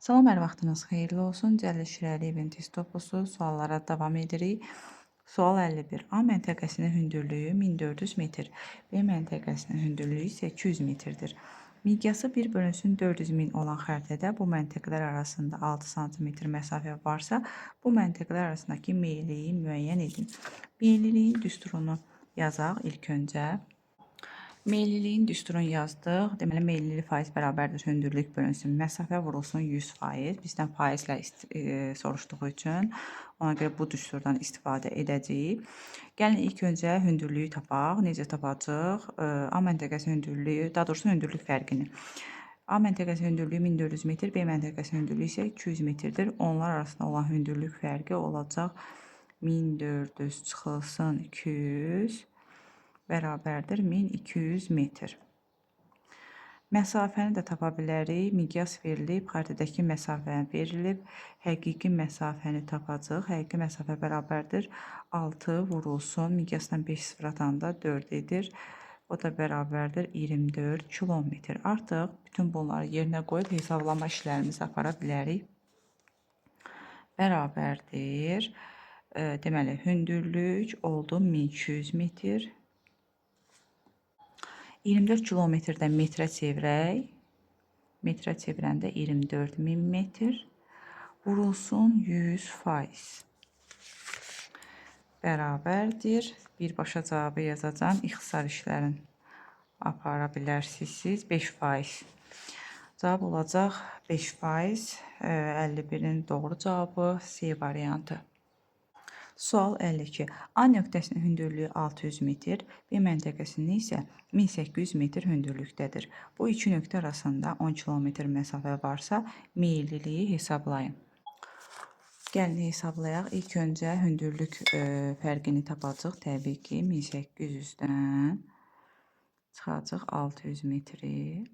Salam, hər vaxtınız xeyirli olsun. Cəlil Şirəliyevin test topusu suallara davam edirik. Sual 51. A məntəqəsinin hündürlüyü 1400 metr, B məntəqəsinin hündürlüyü isə 200 metrdir. Miqyası 1 bölünsün 400 min olan xəritədə bu məntəqələr arasında 6 sm məsafə varsa, bu məntəqələr arasındakı meyilliyi müəyyən edin. Meyilliliyin düsturunu yazaq ilk öncə. Meylliliyin düsturunu yazdıq. Deməli, meyillilik faiz bərabərdir hündürlük bölünsün məsafə vurulsun 100%. Bizdən faizlə soruşduğu üçün ona görə bu düsturdan istifadə edəcəyik. Gəlin ilk öncə hündürlüyü tapaq. Necə tapacaq? A məntəqəsinin hündürlüyü, daha doğrusu hündürlük fərqini. A məntəqəsinin hündürlüyü 1400 metr, B məntəqəsinin hündürlüyü isə 200 metrdir. Onlar arasında olan hündürlük fərqi olacaq 1400 çıxılsın 200 bərabərdir 1200 metr. Məsafəni də tapa bilərik. Miqyas verilib, xəritədəki məsafə verilib. Həqiqi məsafəni tapacaq. Həqiqi məsafə bərabərdir 6 vurulsun. Miqyasdan 5 sıfır atanda 4 edir. O da bərabərdir 24 kilometr. Artıq bütün bunları yerinə qoyub hesablama işlərimizi apara bilərik. Bərabərdir. Deməli, hündürlük oldu 1200 metr. 24 kilometrdən metrə çevirək. Metrə çevirəndə 24.000 metr. Vurulsun 100%. Bərabərdir. Birbaşa cavabı yazacağım. İxtisar işlərin apara bilərsiniz siz. 5%. Cavab olacaq 5%. 51-in doğru cavabı C variantı. Sual 52. A nöqtəsinin hündürlüyü 600 metr, B məntəqəsinin isə 1800 metr hündürlükdədir. Bu iki nöqtə arasında 10 kilometr məsafə varsa, meyilliliyi hesablayın. Gəlin hesablayaq. İlk öncə hündürlük fərqini tapacaq. Təbii ki, 1800-dən çıxacaq 600 metri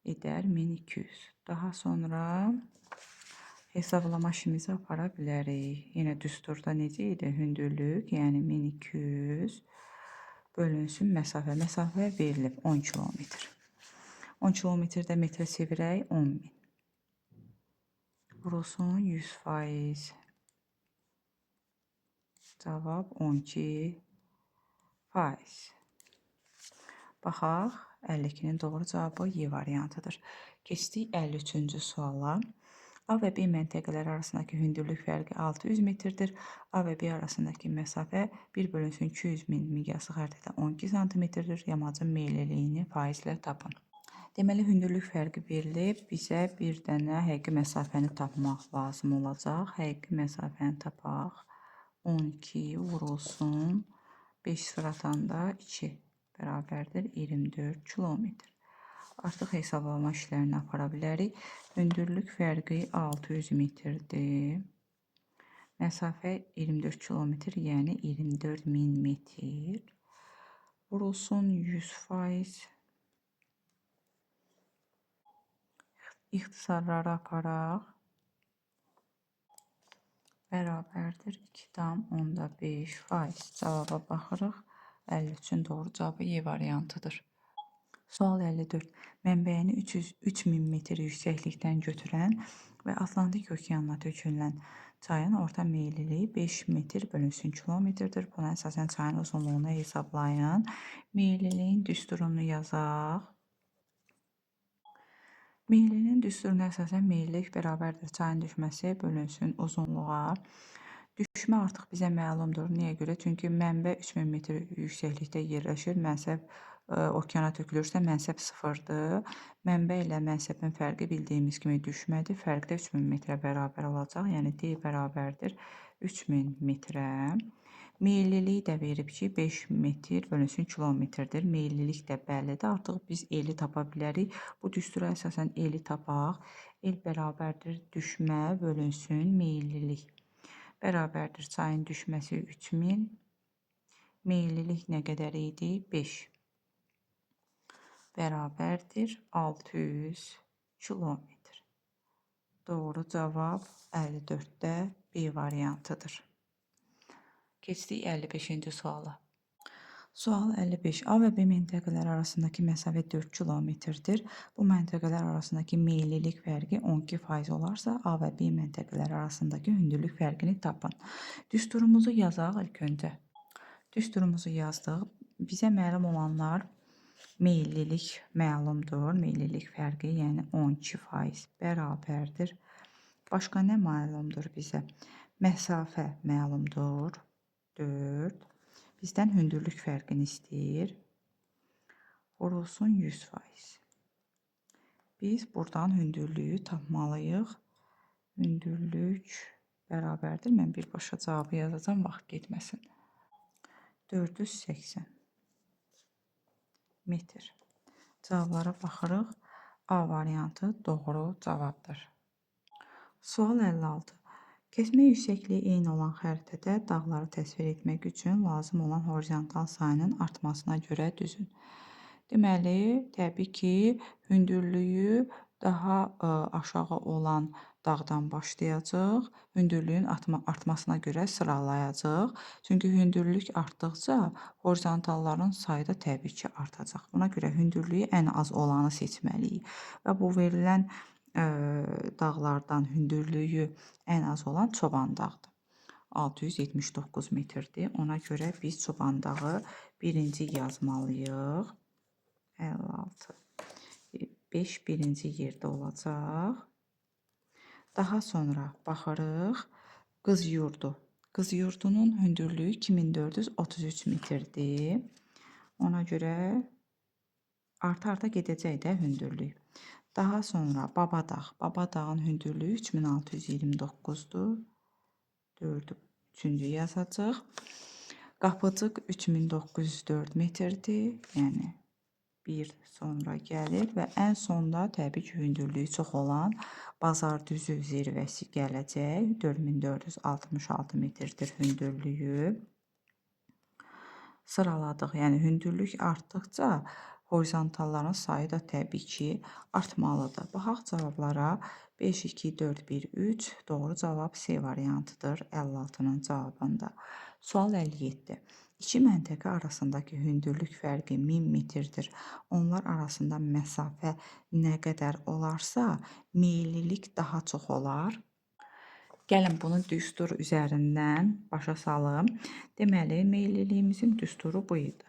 edər 1200. Daha sonra hesablama işimizi apara bilərik. Yenə düsturda necə idi? Hündürlük, yəni 1200 bölünsün məsafə. Məsafə verilib 10 kilometr. 10 kilometrdə metrə çevirək 10.000. Vurulsun 100%. Cavab 12%. Baxaq, 52-nin doğru cavabı Y variantıdır. Keçdik 53-cü suala. A və B məntəqələri arasındakı hündürlük fərqi 600 metrdir. A və B arasındakı məsafə 1 bölünsün 200 min miqyaslı xəritədə 12 santimetrdir. Yamacın meyilliliyini faizlə tapın. Deməli, hündürlük fərqi verilib. Bizə bir dənə həqiqi məsafəni tapmaq lazım olacaq. Həqiqi məsafəni tapaq. 12 vurulsun 5 sıfır atanda 2 bərabərdir 24 kilometr. Artıq hesablama işlərini apara bilərik. Hündürlük fərqi 600 metrdir. Məsafə 24 kilometr, yəni 24.000 metr. Vurulsun 100%. İxtisarları aparaq. Bərabərdir 2,5%. Cavaba baxırıq. 53-ün doğru cavabı Y variantıdır. Sual 54. Mənbəyini 3000 metr yüksəklikdən götürən və Atlantik okeanına tökülən çayın orta meyilliliyi 5 metr bölünsün kilometrdir. Buna əsasən çayın uzunluğunu hesablayın. Meyilliliyin düsturunu yazaq. Meyilliliyin düsturuna əsasən meyillilik bərabərdir çayın düşməsi bölünsün uzunluğa. Düşmə artıq bizə məlumdur. Niyə görə? Çünki mənbə 3000 metr yüksəklikdə yerləşir. Mənsəb okeana tökülürsə, mənsəb sıfırdır. Mənbə ilə mənsəbin fərqi bildiyimiz kimi düşmədir. Fərq də 3000 metrə bərabər olacaq. Yəni D bərabərdir 3000 metrə. Meyillilik də verib ki, 5 metr bölünsün kilometrdir. Meyillilik də bəllidir. Artıq biz eli tapa bilərik. Bu düstura əsasən eli tapaq. El bərabərdir düşmə bölünsün meyillilik. Bərabərdir çayın düşməsi 3000. Meyillilik nə qədər idi? 5. Bərabərdir 600 kilometr. Doğru cavab 54-də B variantıdır. Keçdik 55-ci suala. Sual 55. A və B məntəqələri arasındakı məsafə 4 kilometrdir. Bu məntəqələr arasındakı meyillilik fərqi 12% olarsa, A və B məntəqələri arasındakı hündürlük fərqini tapın. Düsturumuzu yazaq ilk öncə. Düsturumuzu yazdıq. Bizə məlum olanlar meyillilik məlumdur. Meyillilik fərqi, yəni 12% bərabərdir. Başqa nə məlumdur bizə? Məsafə məlumdur. 4. Bizdən hündürlük fərqini istəyir. Vurulsun 100%. Biz buradan hündürlüyü tapmalıyıq. Hündürlük bərabərdir. Mən birbaşa cavabı yazacağam, vaxt getməsin. 480 metr. Cavablara baxırıq. A variantı doğru cavabdır. Sual 56. Kəsmə yüksəkliyi eyni olan xəritədə dağları təsvir etmək üçün lazım olan horizontal sayının artmasına görə düzün. Deməli, təbii ki, hündürlüyü daha aşağı olan dağdan başlayacaq. Hündürlüyün artmasına görə sıralayacaq. Çünki hündürlük artdıqca horizontalların sayı da təbii ki, artacaq. Buna görə hündürlüyü ən az olanı seçməliyik. Və bu verilən dağlardan hündürlüyü ən az olan Çoban dağdır. 679 metrdir. Ona görə biz Çoban dağı birinci yazmalıyıq. 56. 5 birinci yerdə olacaq. Daha sonra baxırıq. Qız yurdu. Qız yurdunun hündürlüyü 2433 metrdir. Ona görə arta-arta gedəcək də hündürlük. Daha sonra Babadağ. Babadağın hündürlüyü 3629'dur. 4'ü 3-cü yazacaq. Qapıcıq 3904 metrdir. Yəni 1 sonra gəlir və ən sonda təbii ki, hündürlüyü çox olan Bazardüzü zirvəsi gələcək. 4466 metrdir hündürlüyü. Sıraladıq. Yəni hündürlük artdıqca horizontalların sayı da təbii ki, artmalıdır. Baxaq cavablara. 5, 2, 4, 1, 3. Doğru cavab C variantıdır 56-nın cavabında. Sual 57. İki məntəqə arasındakı hündürlük fərqi 1000 metrdir. Onlar arasında məsafə nə qədər olarsa, meyillilik daha çox olar. Gəlin bunu düstur üzərindən başa salım. Deməli, meyilliliyimizin düsturu bu idi.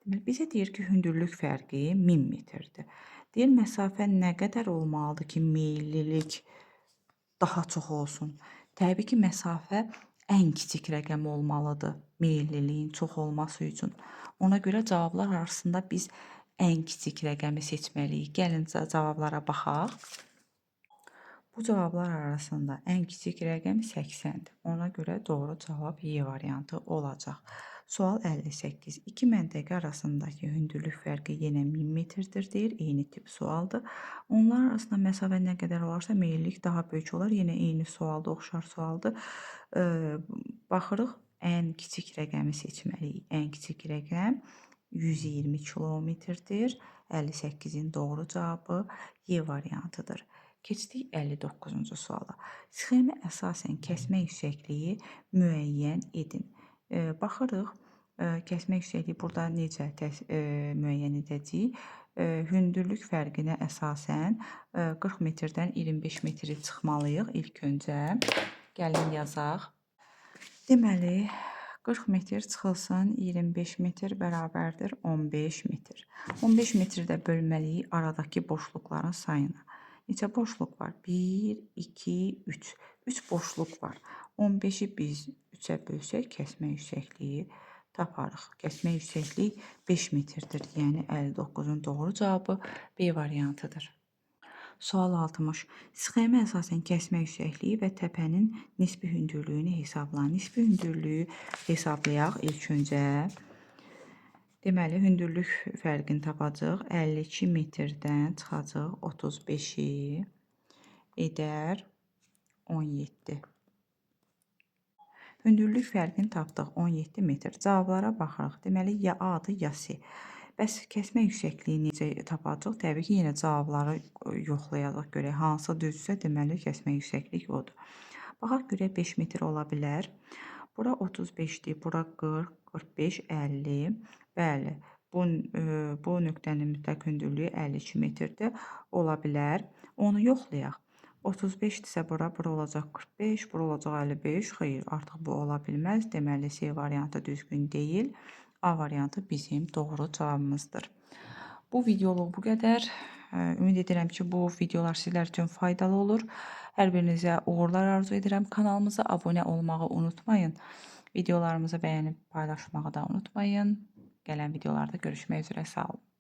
Deməli, bizə deyir ki, hündürlük fərqi 1000 metrdir. Deyir, məsafə nə qədər olmalıdır ki, meyillilik daha çox olsun? Təbii ki, məsafə ən kiçik rəqəm olmalıdır meyilliliyin çox olması üçün. Ona görə cavablar arasında biz ən kiçik rəqəmi seçməliyik. Gəlin cavablara baxaq. Bu cavablar arasında ən kiçik rəqəm 80-dir. Ona görə doğru cavab Y variantı olacaq. Sual 58. İki məntəqə arasındakı hündürlük fərqi yenə 1000 metrdir deyir. Eyni tip sualdır. Onlar arasında məsafə nə qədər olarsa meyillilik daha böyük olar. Yenə eyni sualdır, oxşar sualdır. Baxırıq, ən kiçik rəqəmi seçməliyik. Ən kiçik rəqəm 120 kilometrdir. 58-in doğru cavabı Y variantıdır. Keçdik 59-cu suala. Sxemə əsasən kəsmə yüksəkliyi müəyyən edin. Baxırıq, kəsmə yüksəkliyi burada necə müəyyən edəcəyik? Hündürlük fərqinə əsasən 40 metrdən 25 metri çıxmalıyıq ilk öncə. Gəlin yazaq. Deməli, 40 metr çıxılsın, 25 metr bərabərdir 15 metr. 15 metrdə bölməliyik aradakı boşluqların sayına. Neçə boşluq var? 1, 2, 3. 3 boşluq var. 15-i biz 3-ə bölsək, kəsmə yüksəkliyi taparıq. Kəsmə yüksəkliyi 5 metrdir. Yəni 59-un doğru cavabı B variantıdır. Sual 60. Sxemə əsasən kəsmə yüksəkliyi və təpənin nisbi hündürlüyünü hesabla. Nisbi hündürlüyü hesablayaq ilk öncə. Deməli, hündürlük fərqini tapacaq. 52 metrdən çıxacaq 35-i edər 17. Hündürlük fərqini tapdıq 17 metr. Cavablara baxırıq. Deməli, ya A-dır, ya C. Bəs kəsmə yüksəkliyi necə tapacaq? Təbii ki, yenə cavabları yoxlayacaq görək. Hansı düzsə, deməli, kəsmə yüksəklik odur. Baxaq görək 5 metr ola bilər. Bura 35-dir, bura 40, 45, 50. Bəli, bu nöqtənin mütləq hündürlüyü 52 metrdir. Ola bilər. Onu yoxlayaq. 35-dirsə bura olacaq 45, bura olacaq 55. Xeyr, artıq bu ola bilməz. Deməli, C variantı düzgün deyil. A variantı bizim doğru cavabımızdır. Bu videoluq bu qədər. Ümid edirəm ki, bu videolar sizlər üçün faydalı olur. Hər birinizə uğurlar arzu edirəm. Kanalımıza abunə olmağı unutmayın. Videolarımızı bəyənib paylaşmağı da unutmayın. Gələn videolarda görüşmək üzrə. Sağ olun.